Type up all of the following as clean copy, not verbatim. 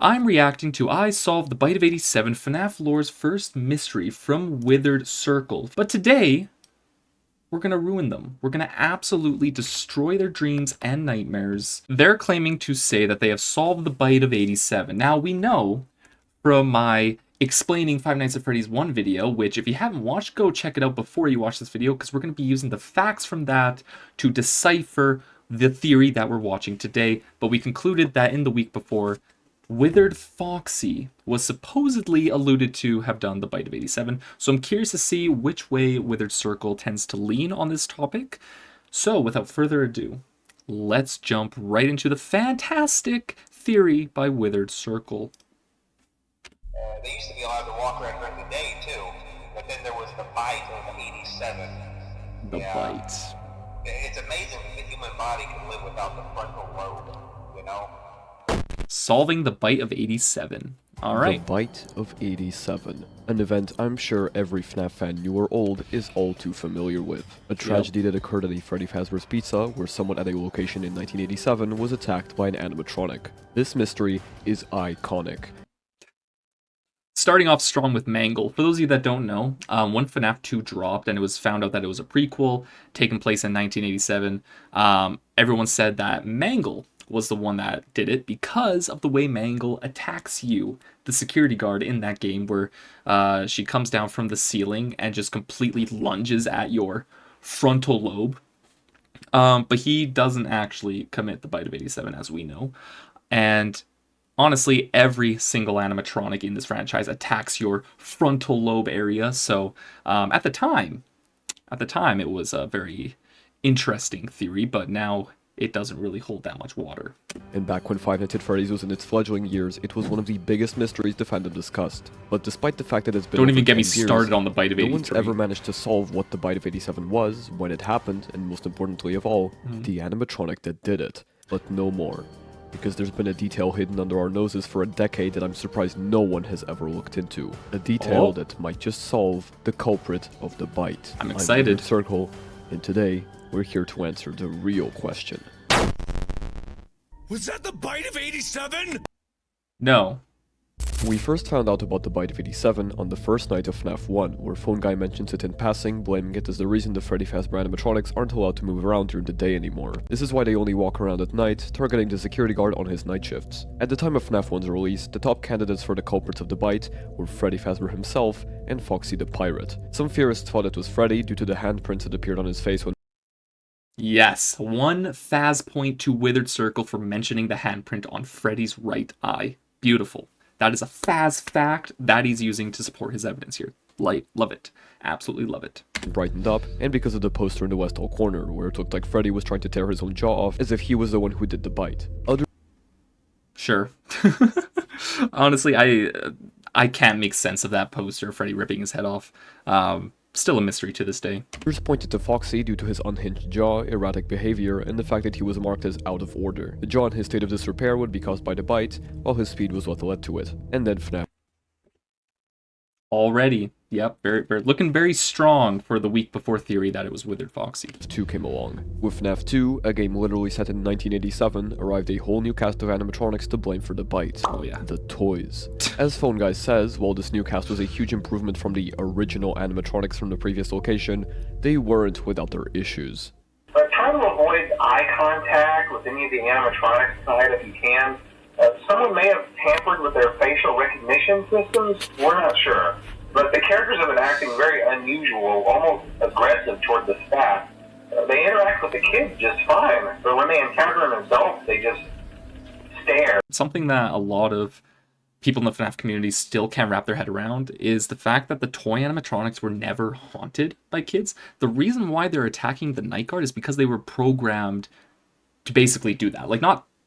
I'm reacting to I Solved the Bite of 87, FNAF Lore's first mystery from WitheredCircle. But today, we're gonna ruin them. We're gonna absolutely destroy their dreams and nightmares. They're claiming to say that they have solved the Bite of 87. Now, we know from my explaining Five Nights at Freddy's 1 video, which if you haven't watched, go check it out before you watch this video, because we're going to be using the facts from that to decipher the theory that we're watching today. But we concluded that in the week before, Withered Foxy was supposedly alluded to have done the Bite of 87. So I'm curious to see which way WitheredCircle tends to lean on this topic. So without further ado, let's jump right into the fantastic theory by WitheredCircle. They used to be allowed to walk around during the day too, but then there was the bite of 87. The bite. It's amazing the human body can live without the frontal lobe, you know? Solving the Bite of 87. Alright. The Bite of 87. An event I'm sure every FNAF fan, new or old, is all too familiar with. A tragedy that occurred at a Freddy Fazbear's Pizza, where someone at a location in 1987 was attacked by an animatronic. This mystery is iconic. Starting off strong with Mangle. For those of you that don't know, when FNAF 2 dropped and it was found out that it was a prequel taking place in 1987, everyone said that Mangle was the one that did it because of the way Mangle attacks you, the security guard in that game, where she comes down from the ceiling and just completely lunges at your frontal lobe. But he doesn't actually commit the Bite of 87, as we know. And honestly, every single animatronic in this franchise attacks your frontal lobe area. So at the time, it was a very interesting theory, but now it doesn't really hold that much water. And back when Five Nights at Freddy's was in its fledgling years, it was one of the biggest mysteries the fandom discussed. But despite the fact that it's been Don't even get me 10 years, started on the Bite of 83. No one's ever managed to solve what the Bite of 87 was, when it happened, and most importantly of all, the animatronic that did it. But no more. Because there's been a detail hidden under our noses for a decade that I'm surprised no one has ever looked into. A detail that might just solve the culprit of the bite. I'm excited. Circle, and today, we're here to answer the real question. Was that the Bite of 87? No. We first found out about the Bite of 87 on the first night of FNAF 1, where Phone Guy mentions it in passing, blaming it as the reason the Freddy Fazbear animatronics aren't allowed to move around during the day anymore. This is why they only walk around at night, targeting the security guard on his night shifts. At the time of FNAF 1's release, the top candidates for the culprits of the bite were Freddy Fazbear himself and Foxy the Pirate. Some theorists thought it was Freddy due to the handprints that appeared on his face when Yes, one Faz point to WitheredCircle for mentioning the handprint on Freddy's right eye. Beautiful. That is a Faz fact that he's using to support his evidence here. Love it. Absolutely love it. brightened up, and because of the poster in the west hall corner, where it looked like Freddy was trying to tear his own jaw off as if he was the one who did the bite. Sure. Honestly, I can't make sense of that poster, Freddy ripping his head off. Still a mystery to this day. Others pointed to Foxy due to his unhinged jaw, erratic behavior, and the fact that he was marked as out of order. The jaw in his state of disrepair would be caused by the bite, while his speed was what led to it. And then FNAF Already. Yep, very looking very strong for the week before theory that it was Withered Foxy. 2 came along. With FNAF 2, a game literally set in 1987, arrived a whole new cast of animatronics to blame for the bite. Oh yeah. The toys. As Phone Guy says, while this new cast was a huge improvement from the original animatronics from the previous location, they weren't without their issues. But try to avoid eye contact with any of the animatronics side if you can. Someone may have tampered with their facial recognition systems. We're not sure. But the characters have been acting very unusual, almost aggressive toward the staff. They interact with the kids just fine, but when they encounter an adult, they just stare. Something that a lot of people in the FNAF community still can't wrap their head around is the fact that the toy animatronics were never haunted by kids. The reason why they're attacking the night guard is because they were programmed to basically do that. Like,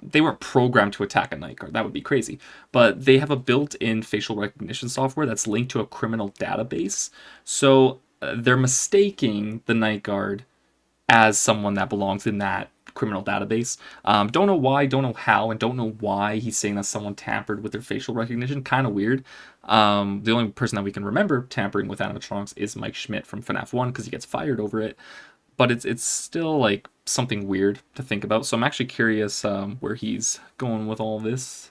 they weren't programmed to attack a night guard. That would be crazy. But they have a built-in facial recognition software that's linked to a criminal database. So they're mistaking the night guard as someone that belongs in that criminal database. Don't know why, don't know how, and don't know why he's saying that someone tampered with their facial recognition. Kind of weird. The only person that we can remember tampering with animatronics is Mike Schmidt from FNAF 1 because he gets fired over it. But it's still like something weird to think about. So I'm actually curious where he's going with all this.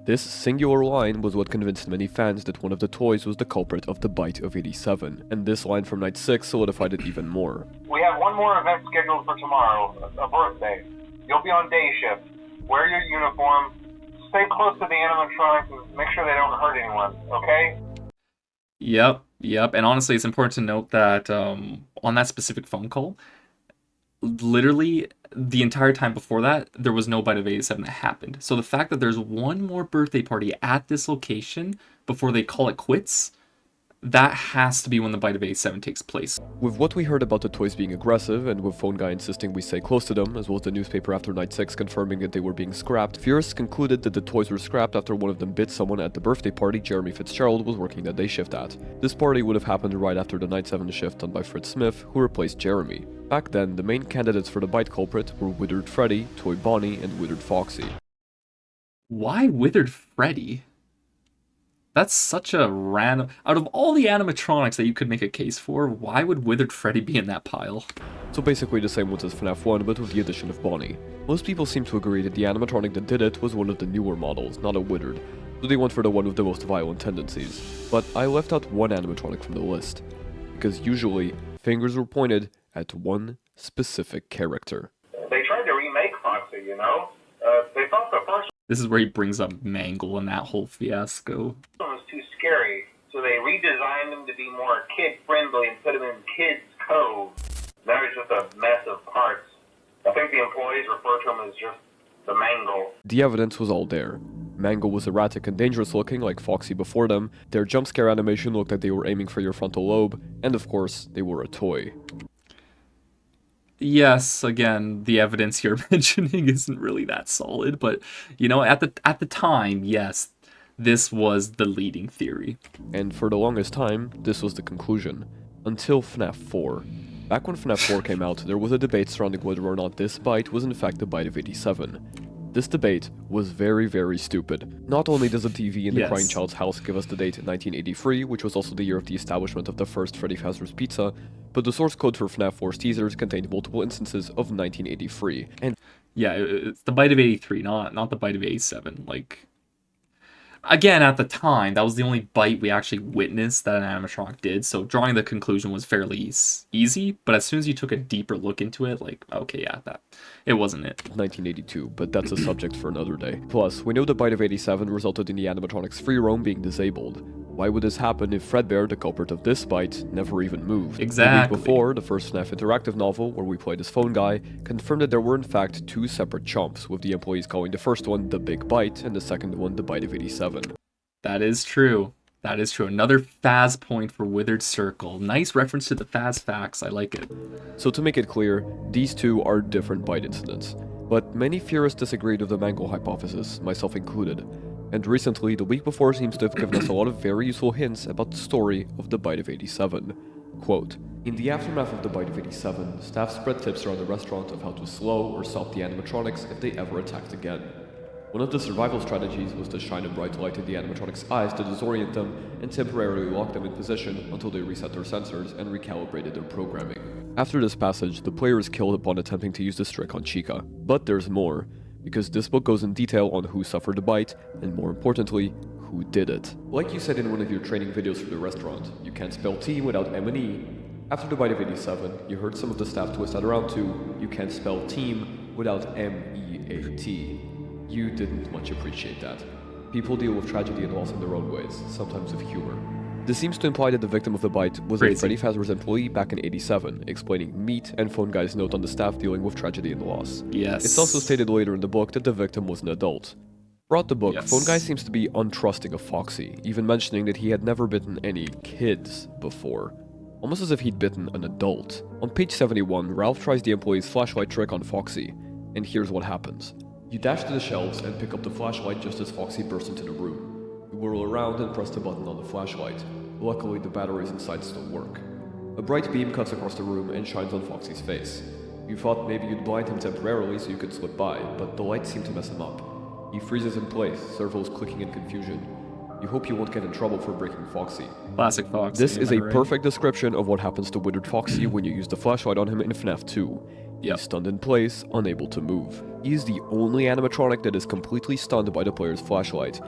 This singular line was what convinced many fans that one of the toys was the culprit of the bite of 87, and this line from Night 6 solidified it even more. We have one more event scheduled for tomorrow, a birthday. You'll be on day shift. Wear your uniform. Stay close to the animatronics and make sure they don't hurt anyone, okay? Yep. And honestly, it's important to note that on that specific phone call, literally the entire time before that, there was no bite of 87 that happened. So the fact that there's one more birthday party at this location before they call it quits, that has to be when the bite of 87 takes place. With what we heard about the toys being aggressive, and with Phone Guy insisting we stay close to them, as well as the newspaper after Night 6 confirming that they were being scrapped, theorists concluded that the toys were scrapped after one of them bit someone at the birthday party Jeremy Fitzgerald was working the day shift at. This party would have happened right after the Night 7 shift done by Fritz Smith, who replaced Jeremy. Back then, the main candidates for the bite culprit were Withered Freddy, Toy Bonnie, and Withered Foxy. Why Withered Freddy? That's such a random... Out of all the animatronics that you could make a case for, why would Withered Freddy be in that pile? So basically the same ones as FNAF 1, but with the addition of Bonnie. Most people seem to agree that the animatronic that did it was one of the newer models, not a Withered, so they went for the one with the most violent tendencies. But I left out one animatronic from the list, because usually, fingers were pointed at one specific character. They tried to remake Foxy, you know? They thought the first This is where he brings up Mangle and that whole fiasco. one was too scary, so they redesigned him to be more kid-friendly and put him in kids' code. Now he's just a mess of parts. I think the employees refer to him as just the Mangle. The evidence was all there. Mangle was erratic and dangerous looking like Foxy before them, their jump scare animation looked like they were aiming for your frontal lobe, and of course, they were a toy. Yes, again, the evidence you're mentioning isn't really that solid, but, you know, at the time, yes, this was the leading theory. And for the longest time, this was the conclusion. Until FNAF 4. Back when FNAF 4 came out, there was a debate surrounding whether or not this bite was in fact the bite of 87. This debate was very, very stupid. Not only does the TV in the Yes. crying child's house give us the date 1983, which was also the year of the establishment of the first Freddy Fazbear's Pizza, but the source code for FNAF 4's teasers contained multiple instances of 1983. And Yeah, it's the bite of 83, not the bite of 87. Like, again, at the time, that was the only bite we actually witnessed that an animatronic did, so drawing the conclusion was fairly easy, but as soon as you took a deeper look into it, like, okay, yeah, it wasn't it. 1982, but that's a subject for another day. Plus, we know the bite of 87 resulted in the animatronic's free roam being disabled. Why would this happen if Fredbear, the culprit of this bite, never even moved? Exactly. The week before, the first FNAF interactive novel, where we played as Phone Guy, confirmed that there were in fact two separate chomps, with the employees calling the first one the Big Bite, and the second one the Bite of 87. That is true. That is true. Another Faz point for WitheredCircle. Nice reference to the Faz facts. I like it. So to make it clear, these two are different bite incidents. But many theorists disagreed with the Mangle hypothesis, myself included. And recently, the week before seems to have given us a lot of very useful hints about the story of the Bite of 87. Quote, "In the aftermath of the Bite of 87, staff spread tips around the restaurant of how to slow or stop the animatronics if they ever attacked again. One of the survival strategies was to shine a bright light in the animatronics' eyes to disorient them and temporarily lock them in position until they reset their sensors and recalibrated their programming." After this passage, the player is killed upon attempting to use this trick on Chica. But there's more, because this book goes in detail on who suffered the bite, and more importantly, who did it. Like you said in one of your training videos for the restaurant, you can't spell team without M and E. After the Bite of 87, you heard some of the staff twist that around to, you can't spell team without M-E-A-T. You didn't much appreciate that. People deal with tragedy and loss in their own ways, sometimes with humor. This seems to imply that the victim of the bite was a Crazy. Freddy Fazbear's employee back in 87, explaining Meat and Phone Guy's note on the staff dealing with tragedy and loss. Yes. It's also stated later in the book that the victim was an adult. Throughout the book, Yes. Phone Guy seems to be untrusting of Foxy, even mentioning that he had never bitten any kids before. Almost as if he'd bitten an adult. On page 71, Ralph tries the employee's flashlight trick on Foxy, and here's what happens. You dash to the shelves and pick up the flashlight just as Foxy bursts into the room. You whirl around and press the button on the flashlight. Luckily, the batteries inside still work. A bright beam cuts across the room and shines on Foxy's face. You thought maybe you'd blind him temporarily so you could slip by, but the light seemed to mess him up. He freezes in place, servos clicking in confusion. You hope you won't get in trouble for breaking Foxy. Classic Fox. This is a right? perfect description of what happens to Withered Foxy when you use the flashlight on him in FNAF 2. Yep. He's stunned in place, unable to move. He is the only animatronic that is completely stunned by the player's flashlight.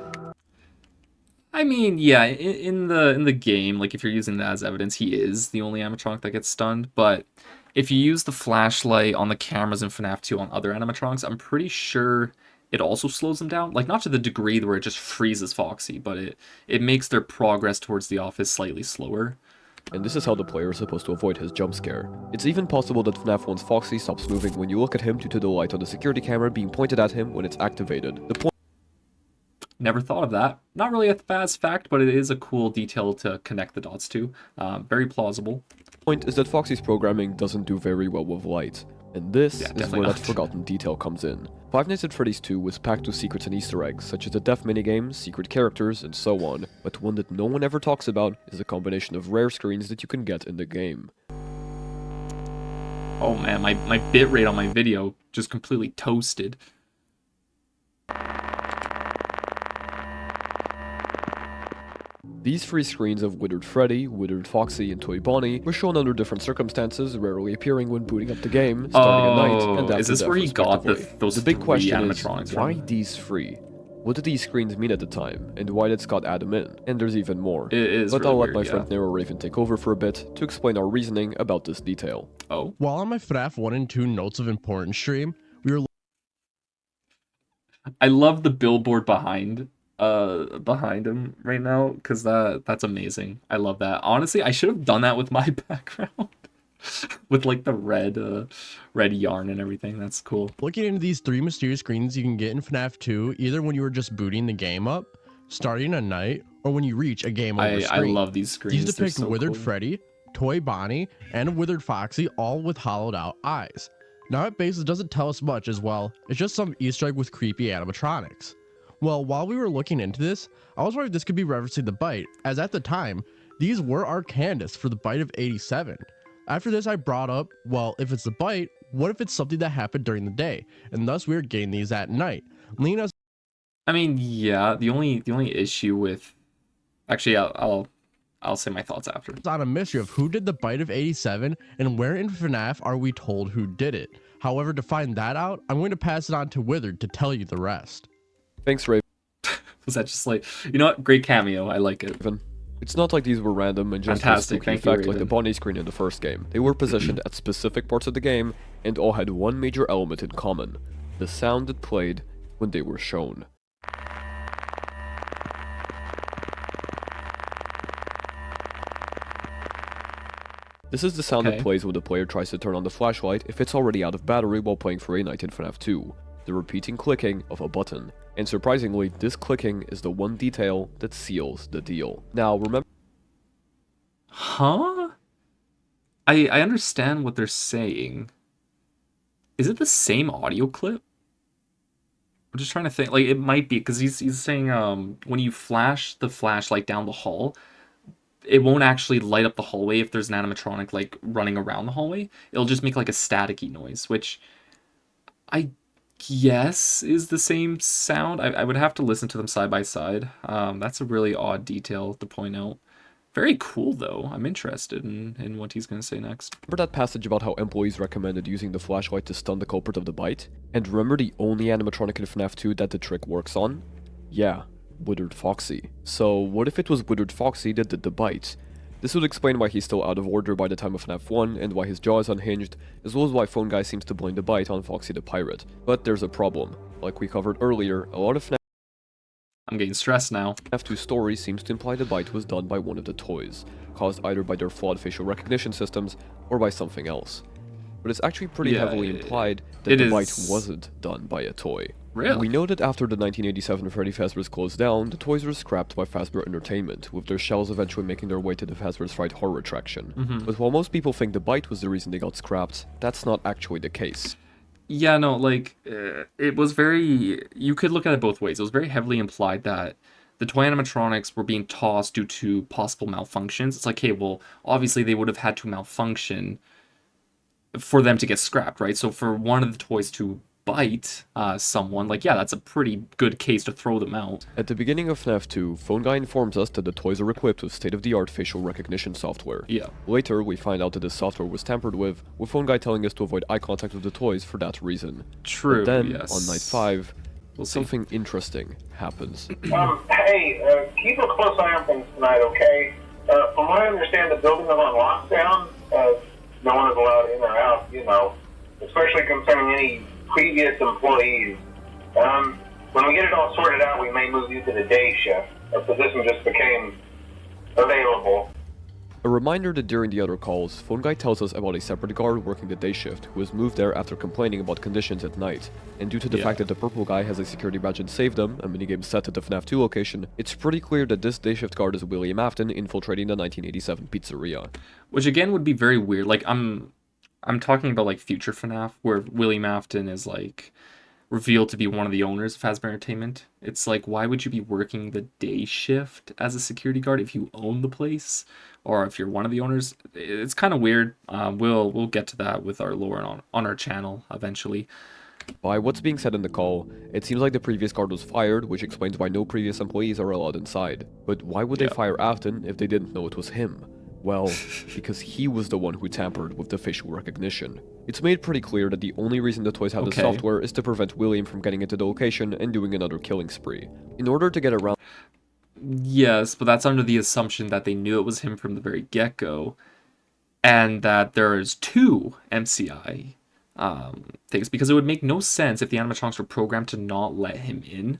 I mean, yeah, in the game, like if you're using that as evidence, he is the only animatronic that gets stunned. But if you use the flashlight on the cameras in FNAF 2 on other animatronics, I'm pretty sure it also slows them down. Like not to the degree where it just freezes Foxy, but it makes their progress towards the office slightly slower. And this is how the player is supposed to avoid his jump scare. It's even possible that FNAF 1's Foxy stops moving when you look at him due to the light on the security camera being pointed at him when it's activated. Never thought of that. Not really a fast fact, but it is a cool detail to connect the dots to. Very plausible. The point is that Foxy's programming doesn't do very well with light. And this is definitely where not. that forgotten detail comes in. Five Nights at Freddy's 2 was packed with secrets and Easter eggs, such as the death minigames, secret characters, and so on, but one that no one ever talks about is a combination of rare screens that you can get in the game. Oh man, my bitrate on my video just completely toasted. These free screens of Withered Freddy, Withered Foxy, and Toy Bonnie were shown under different circumstances, rarely appearing when booting up the game, starting at night and after is this death, where he got respectively. those The big three question is, animatronics why from? these free? What did these screens mean at the time, and why did Scott add them in? And there's even more. It is But really I'll let weird, my yeah. friend Nero Raven take over for a bit to explain our reasoning about this detail. Oh, While on my FNAF 1 and 2 Notes of Importance stream, we were I love the billboard behind him right now because that's amazing. I love that. Honestly, I should have done that with my background. With like the red yarn and everything. That's cool. looking into these 3 mysterious screens you can get in FNAF 2, either when you were just booting the game up, starting at night, or when you reach a game over I screen. love these screens. These They're depict so Withered cool. Freddy, Toy Bonnie, and Withered Foxy, all with hollowed out eyes. Now at base, it doesn't tell us much as well. It's just some Easter egg with creepy animatronics. Well, while we were looking into this, I was wondering if this could be referencing the Bite, as at the time, these were our candidates for the Bite of 87. After this, I brought up, well, if it's the Bite, what if it's something that happened during the day, and thus we are getting these at night, leading us I mean, yeah. The only issue with, actually, I'll say my thoughts after. on a mystery of who did the Bite of 87 and where in FNAF are we told who did it. However, to find that out, I'm going to pass it on to Withered to tell you the rest. Thanks, Raven. Was that just like, you know what? Great cameo. I like it. It's not like these were random and just Fantastic, a spooky thank you, effect like the Raven. Bonnie screen in the first game. They were positioned at specific parts of the game and all had one major element in common: the sound that played when they were shown. This is the sound Okay. that plays when the player tries to turn on the flashlight if it's already out of battery while playing for a night in FNAF 2. The repeating clicking of a button. And surprisingly, this clicking is the one detail that seals the deal. Now, remember Huh? I understand what they're saying. Is it the same audio clip? I'm just trying to think. Like, it might be, because he's saying when you flash the flashlight down the hall, it won't actually light up the hallway if there's an animatronic like running around the hallway. It'll just make like a staticky noise, which I guess is the same sound. I would have to listen to them side by side. That's a really odd detail to point out. Very cool though. I'm interested in what he's gonna say next. that passage about how employees recommended using the flashlight to stun the culprit of the bite? And remember the only animatronic in FNAF 2 that the trick works on? Yeah, Withered Foxy. So what if it was Withered Foxy that did the bite? This would explain why he's still out of order by the time of FNAF 1 and why his jaw is unhinged, as well as why Phone Guy seems to blame the bite on Foxy the Pirate. But there's a problem. Like we covered earlier, a lot of FNAF I'm getting stressed now. 2 story seems to imply the bite was done by one of the toys, caused either by their flawed facial recognition systems or by something else. But it's actually pretty Yeah, heavily implied that it the bite is- wasn't done by a toy. Really? We know that after the 1987 Freddy Fazbear's closed down, the toys were scrapped by Fazbear Entertainment, with their shells eventually making their way to the Fazbear's Fright horror attraction. But while most people think the bite was the reason they got scrapped, that's not actually the case. Yeah, no, like, it was very... You could look at it both ways. It was very heavily implied that the toy animatronics were being tossed due to possible malfunctions. It's like, hey, well, obviously they would have had to malfunction for them to get scrapped, right? So for one of the toys to bite someone, like, yeah, that's a pretty good case to throw them out. At the beginning of FNAF 2, Phone Guy informs us that the toys are equipped with state-of-the-art facial recognition software. Yeah. Later, we find out that this software was tampered with Phone Guy telling us to avoid eye contact with the toys for that reason. True, But then, yes. on night 5, We'll see. something interesting happens. Hey, keep a close eye on things tonight, okay? From what I understand, the building is on lockdown. No one is allowed in or out, you know, especially concerning any previous employees. When we get it all sorted out, we may move you to the day shift. A position just became available. A reminder that during the other calls, Phone Guy tells us about a separate guard working the day shift who was moved there after complaining about conditions at night. And due to the fact that the purple guy has a security badge and saved them, a minigame set at the FNAF 2 location, it's pretty clear that this day shift guard is William Afton infiltrating the 1987 pizzeria. Which again would be very weird. Like, I'm talking about like future FNAF where William Afton is like revealed to be one of the owners of Fazbear Entertainment. It's like, why would you be working the day shift as a security guard if you own the place or if you're one of the owners? It's kind of weird. We'll get to that with our lore on our channel eventually. By what's being said in the call, it seems like the previous guard was fired, which explains why no previous employees are allowed inside. But why would they fire Afton if they didn't know it was him? Well, because he was the one who tampered with the facial recognition. It's made pretty clear that the only reason the toys have the software is to prevent William from getting into the location and doing another killing spree. In order to get around... Yes, but that's under the assumption that they knew it was him from the very get-go, and that there is 2 MCI things, because it would make no sense if the animatronics were programmed to not let him in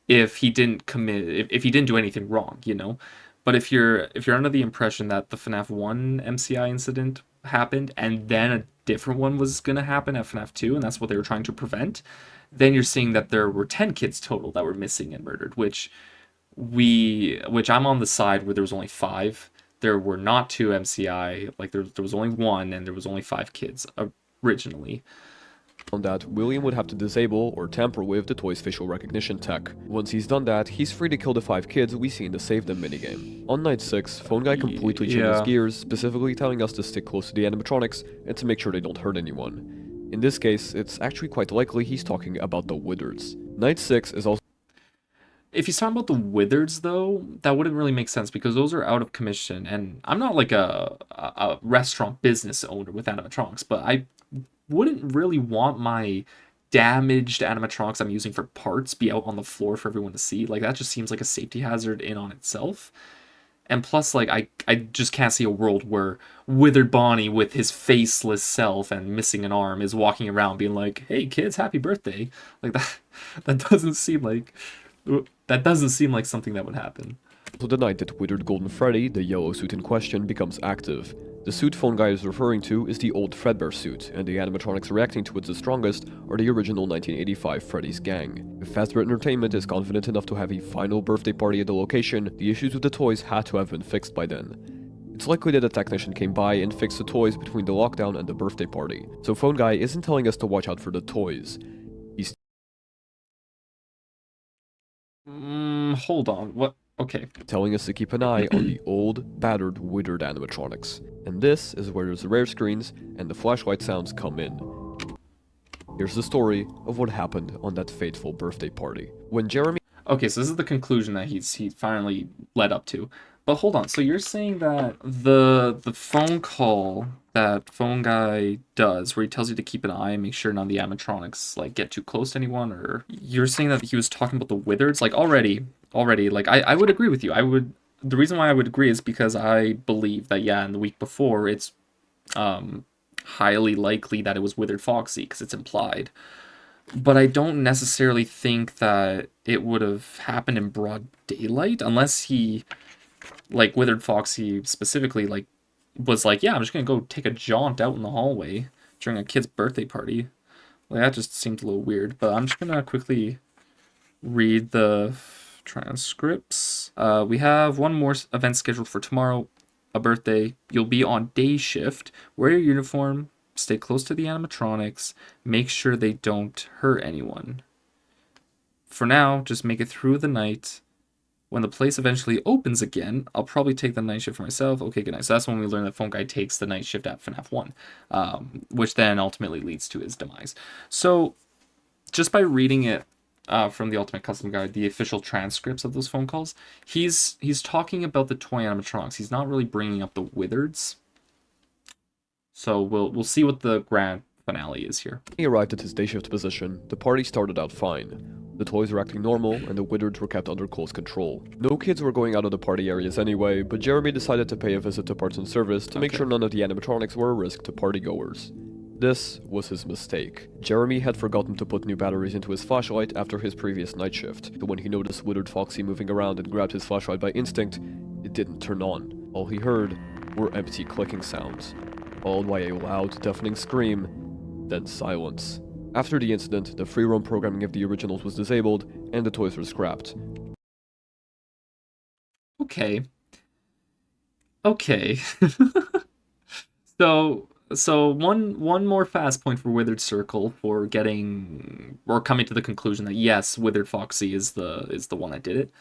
if he didn't if he didn't do anything wrong, you know? But if you're under the impression that the FNAF 1 MCI incident happened and then a different one was going to happen at FNAF 2, and that's what they were trying to prevent, then you're seeing that there were 10 kids total that were missing and murdered, which I'm on the side where there was only 5. There were not 2 MCI, like there was only 1, and there was only 5 kids originally. On that, William would have to disable or tamper with the toy's facial recognition tech. Once he's done that, he's free to kill the 5 kids we see in the Save Them minigame. On night 6, Phone Guy completely changes gears, specifically telling us to stick close to the animatronics and to make sure they don't hurt anyone. In this case, it's actually quite likely he's talking about the Withereds. Night 6 is also... If he's talking about the Withereds, though, that wouldn't really make sense because those are out of commission, and I'm not like a restaurant business owner with animatronics, but I wouldn't really want my damaged animatronics I'm using for parts be out on the floor for everyone to see. Like, that just seems like a safety hazard in on itself. And plus, like, I just can't see a world where Withered Bonnie with his faceless self and missing an arm is walking around being like, hey kids, happy birthday. Like, that doesn't seem like something that would happen. So the night that Withered Golden Freddy, the yellow suit in question, becomes active. The suit Phone Guy is referring to is the old Fredbear suit, and the animatronics reacting to it the strongest are the original 1985 Freddy's gang. If Fazbear Entertainment is confident enough to have a final birthday party at the location, the issues with the toys had to have been fixed by then. It's likely that a technician came by and fixed the toys between the lockdown and the birthday party. So Phone Guy isn't telling us to watch out for the toys. He's... Hold on, what? Okay. Telling us to keep an eye on the old, battered, withered animatronics. And this is where the rare screens and the flashlight sounds come in. Here's the story of what happened on that fateful birthday party. When Jeremy... Okay, so this is the conclusion that he finally led up to. But hold on, so you're saying that the phone call that Phone Guy does, where he tells you to keep an eye and make sure none of the animatronics like get too close to anyone, or you're saying that he was talking about the Withereds? Like already, like I would agree with you. The reason why I would agree is because I believe that, yeah, in the week before, it's highly likely that it was Withered Foxy, because it's implied. But I don't necessarily think that it would have happened in broad daylight, unless he, like Withered Foxy specifically, like was like, yeah, I'm just gonna go take a jaunt out in the hallway during a kid's birthday party. Like, that just seemed a little weird. But I'm just gonna quickly read the transcripts. We have one more event scheduled for tomorrow, a birthday. You'll be on day shift. Wear your uniform. Stay close to the animatronics. Make sure they don't hurt anyone. For now, just make it through the night. When the place eventually opens again, I'll probably take the night shift for myself. Okay, good night. So that's when we learn that Phone Guy takes the night shift at FNAF 1, which then ultimately leads to his demise. So just by reading it from the Ultimate Custom Guide, the official transcripts of those phone calls, he's talking about the toy animatronics. He's not really bringing up the Withereds. So we'll see what the grand finale is here. He arrived at his day shift position. The party started out fine. The toys were acting normal, and the Withereds were kept under close control. No kids were going out of the party areas anyway, but Jeremy decided to pay a visit to Parts and Service to make sure none of the animatronics were a risk to partygoers. This was his mistake. Jeremy had forgotten to put new batteries into his flashlight after his previous night shift, so when he noticed Withered Foxy moving around and grabbed his flashlight by instinct, it didn't turn on. All he heard were empty clicking sounds, followed by a loud, deafening scream, then silence. After the incident, the free roam programming of the originals was disabled, and the toys were scrapped. Okay. So one more fast point for WitheredCircle for getting or coming to the conclusion that yes, Withered Foxy is the one that did it.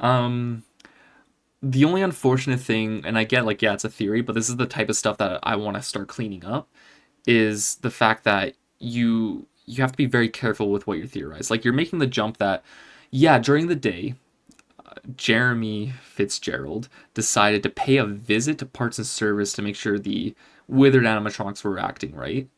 The only unfortunate thing, and I get like, yeah, it's a theory, but this is the type of stuff that I want to start cleaning up, is the fact that you have to be very careful with what you theorize. Like, you're making the jump that, yeah, during the day, Jeremy Fitzgerald decided to pay a visit to Parts and Service to make sure the withered animatronics were acting right.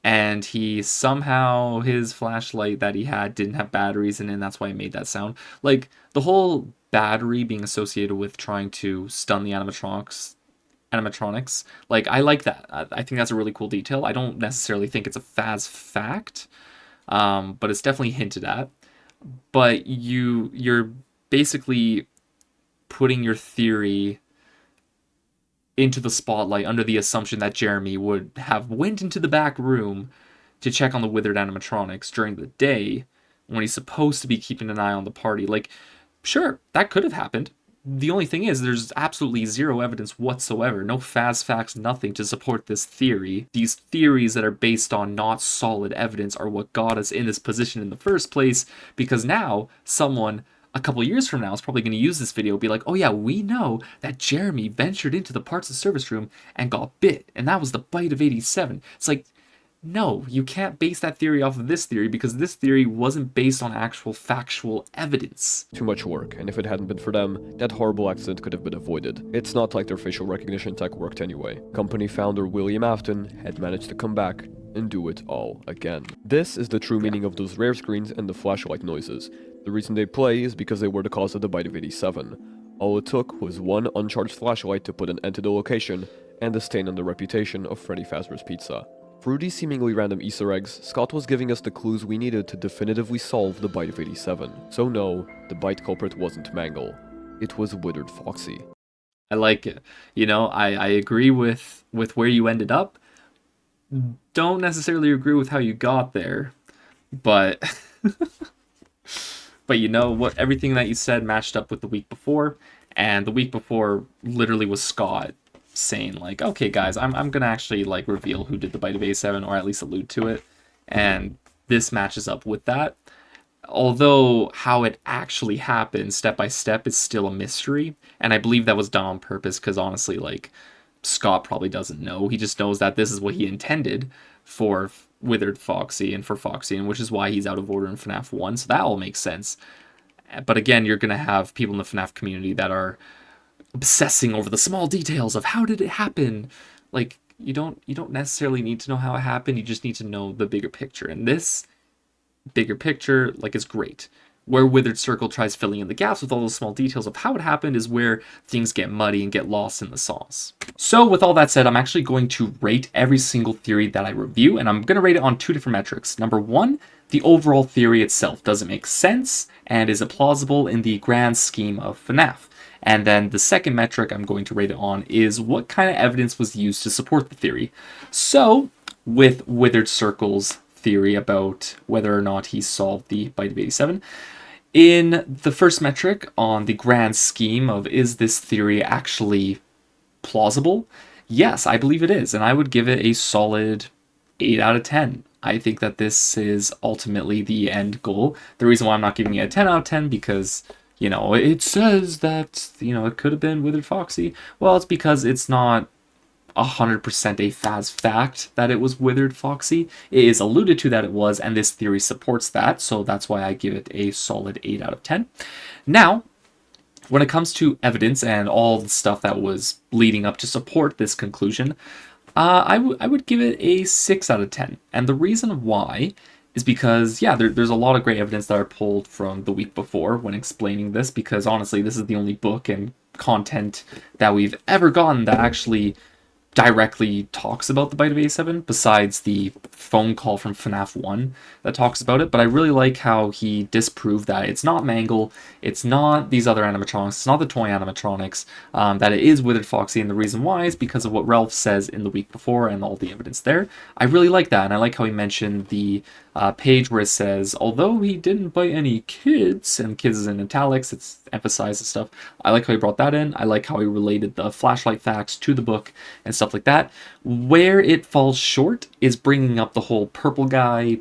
And he somehow, his flashlight that he had didn't have batteries in it, and that's why it made that sound. Like, the whole battery being associated with trying to stun the animatronics, like, I like that. I think that's a really cool detail. I don't necessarily think it's a Faz fact, but it's definitely hinted at. But you're basically putting your theory into the spotlight under the assumption that Jeremy would have went into the back room to check on the withered animatronics during the day when he's supposed to be keeping an eye on the party. Like, sure, that could have happened. The only thing is, there's absolutely zero evidence whatsoever, no Faz facts, nothing to support this theory. These theories that are based on not solid evidence are what got us in this position in the first place, because now someone a couple years from now is probably going to use this video and be like, oh yeah, we know that Jeremy ventured into the Parts and Service room and got bit, and that was the bite of 87. It's like, no, you can't base that theory off of this theory, because this theory wasn't based on actual factual evidence. Too much work, and if it hadn't been for them, that horrible accident could have been avoided. It's not like their facial recognition tech worked anyway. Company founder William Afton had managed to come back and do it all again. This is the true meaning of those rare screens and the flashlight noises. The reason they play is because they were the cause of the bite of 87. All it took was one uncharged flashlight to put an end to the location, and a stain on the reputation of Freddy Fazbear's Pizza. Through these seemingly random Easter eggs, Scott was giving us the clues we needed to definitively solve the bite of 87. So no, the bite culprit wasn't Mangle. It was Withered Foxy. I like it. You know, I agree with where you ended up. Don't necessarily agree with how you got there, but but you know what, everything that you said matched up with the week before, and the week before literally was Scott saying like, okay guys, I'm gonna actually like reveal who did the bite of A7, or at least allude to it, and this matches up with that. Although how it actually happened step by step is still a mystery, and I believe that was done on purpose, because honestly, like, Scott probably doesn't know. He just knows that this is what he intended for Withered Foxy and for Foxy, and which is why he's out of order in FNAF 1, so that all makes sense. But again, you're gonna have people in the FNAF community that are obsessing over the small details of how did it happen. Like, you don't necessarily need to know how it happened, you just need to know the bigger picture, and this bigger picture, like, is great. Where WitheredCircle tries filling in the gaps with all those small details of how it happened is where things get muddy and get lost in the sauce. So with all that said, I'm actually going to rate every single theory that I review, and I'm going to rate it on two different metrics. Number one, the overall theory itself. Does it make sense, and is it plausible in the grand scheme of FNAF? And then the second metric I'm going to rate it on is what kind of evidence was used to support the theory. So with WitheredCircle's theory about whether or not he solved the bite of 87, in the first metric on the grand scheme of is this theory actually plausible, yes, I believe it is, and I would give it a solid 8 out of 10. I think that this is ultimately the end goal. The reason why I'm not giving it a 10 out of 10, because, you know, it says that, you know, it could have been Withered Foxy. Well, it's because it's not 100% a Faz fact that it was Withered Foxy. It is alluded to that it was, and this theory supports that, so that's why I give it a solid 8 out of 10. Now, when it comes to evidence and all the stuff that was leading up to support this conclusion, I would give it a 6 out of 10. And the reason why is because, yeah, there's a lot of great evidence that are pulled from the week before when explaining this, because honestly, this is the only book and content that we've ever gotten that actually directly talks about the Bite of 87, besides the phone call from FNAF 1 that talks about it. But I really like how he disproved that it's not Mangle, it's not these other animatronics, it's not the toy animatronics, that it is Withered Foxy, and the reason why is because of what Ralph says in the week before and all the evidence there. I really like that, and I like how he mentioned the page where it says, although he didn't bite any kids, and kids is in italics, it's emphasized and stuff. I like how he brought that in. I like how he related the flashlight facts to the book and stuff like that. Where it falls short is bringing up the whole purple guy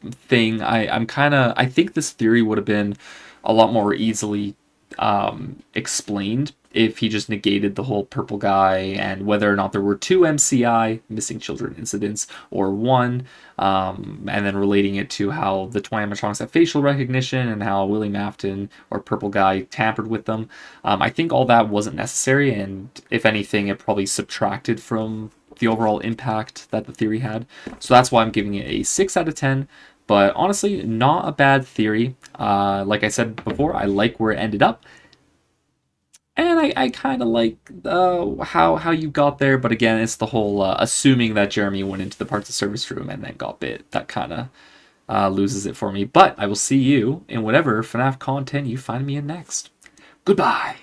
thing. I think this theory would have been a lot more easily explained if he just negated the whole purple guy and whether or not there were 2 MCI, missing children incidents, or 1, and then relating it to how the toy animatronics have facial recognition and how Willie Mafton or purple guy tampered with them. I think all that wasn't necessary, and if anything, it probably subtracted from the overall impact that the theory had. So that's why I'm giving it a 6 out of 10. But honestly, not a bad theory. Like I said before, I like where it ended up. And I kind of like how you got there, but again, it's the whole assuming that Jeremy went into the parts of service room and then got bit. That kind of loses it for me. But I will see you in whatever FNAF content you find me in next. Goodbye!